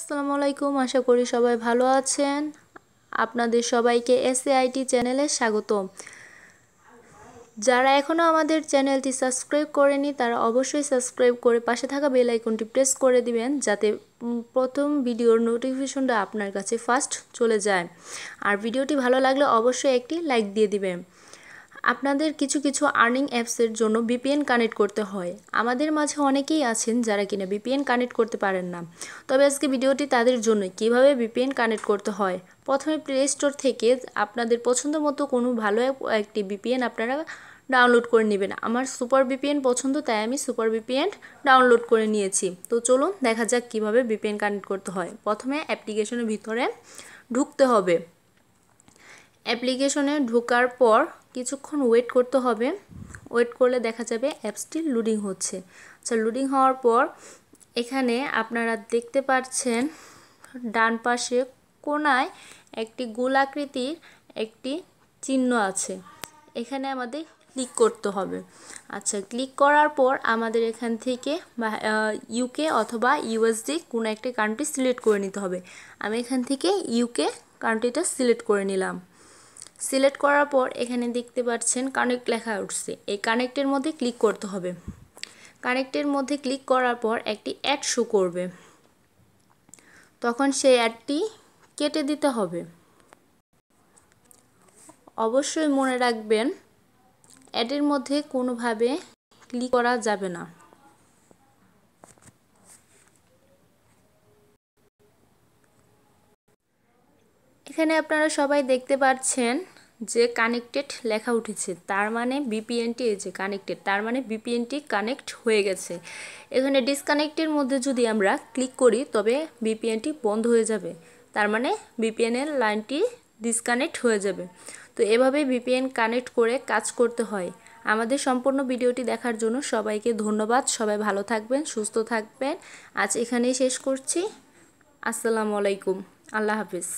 আসসালামু আলাইকুম, আশা করি সবাই ভালো আছেন। আপনাদের সবাইকে এসএআইটি চ্যানেলে স্বাগতম। যারা এখনও আমাদের চ্যানেলটি সাবস্ক্রাইব করেনি তারা অবশ্যই সাবস্ক্রাইব করে পাশে থাকা বেল আইকনটি প্রেস করে দিবেন, যাতে প্রথম ভিডিওর নোটিফিকেশনটা আপনার কাছে ফার্স্ট চলে যায়। আর ভিডিওটি ভালো লাগলে অবশ্যই একটি লাইক দিয়ে দিবেন। আপনাদের কিছু আর্নিং অ্যাপসের জন্য ভিপিএন কানেক্ট করতে হয়। আমাদের মাঝে অনেকেই আছেন যারা কিনা ভিপিএন কানেক্ট করতে পারেন না। তবে আজকে ভিডিওটি তাদের জন্যই, কিভাবে ভিপিএন কানেক্ট করতে হয়। প্রথমে প্লে স্টোর থেকে আপনাদের পছন্দ মতো কোনো ভালো একটি ভিপিএন আপনারা ডাউনলোড করে নেবেন। আমার সুপার ভিপিএন পছন্দ, তাই আমি সুপার ভিপিএন ডাউনলোড করে নিয়েছি। তো চলুন দেখা যাক কিভাবে ভিপিএন কানেক্ট করতে হয়। প্রথমে অ্যাপ্লিকেশনের ভিতরে ঢুকতে হবে। অ্যাপ্লিকেশনে ঢোকার পর কিছুক্ষণ ওয়েট করতে হবে। ওয়েট করলে দেখা যাবে অ্যাপসটি লোডিং হচ্ছে। আচ্ছা, লোডিং হওয়ার পর এখানে আপনারা দেখতে পাচ্ছেন ডান পাশে কোণায় একটি গোলাকৃতির একটি চিহ্ন আছে। এখানে আমাদের ক্লিক করতে হবে। আচ্ছা, ক্লিক করার পর আমাদের এখান থেকে ইউকে অথবা ইউএসডি কোনো একটি কান্ট্রি সিলেক্ট করে নিতে হবে। আমি এখান থেকে ইউকে কান্ট্রিটা সিলেক্ট করে নিলাম। সিলেক্ট করার পর এখানে দেখতে পাচ্ছেন কানেক্ট লেখা উঠছে। এই কানেক্টের মধ্যে ক্লিক করতে হবে। কানেক্টের মধ্যে ক্লিক করার পর একটি অ্যাড শো করবে, তখন সেই অ্যাডটি কেটে দিতে হবে। অবশ্যই মনে রাখবেন, অ্যাডের মধ্যে কোনোভাবে ক্লিক করা যাবে না। এখানে আপনারা সবাই দেখতে পাচ্ছেন যে কানেক্টেড লেখা উঠেছে, তার মানে ভিপিএনটি এই যে কানেক্টেড, তার মানে ভিপিএনটি কানেক্ট হয়ে গেছে। এখানে ডিসকানেক্টের মধ্যে যদি আমরা ক্লিক করি তবে ভিপিএনটি বন্ধ হয়ে যাবে, তার মানে ভিপিএনের লাইনটি ডিসকানেক্ট হয়ে যাবে। তো এভাবে ভিপিএন কানেক্ট করে কাজ করতে হয়। আমাদের সম্পূর্ণ ভিডিওটি দেখার জন্য সবাইকে ধন্যবাদ। সবাই ভালো থাকবেন, সুস্থ থাকবেন। আজ এখানেই শেষ করছি। আসসালামু আলাইকুম, আল্লাহ হাফিজ।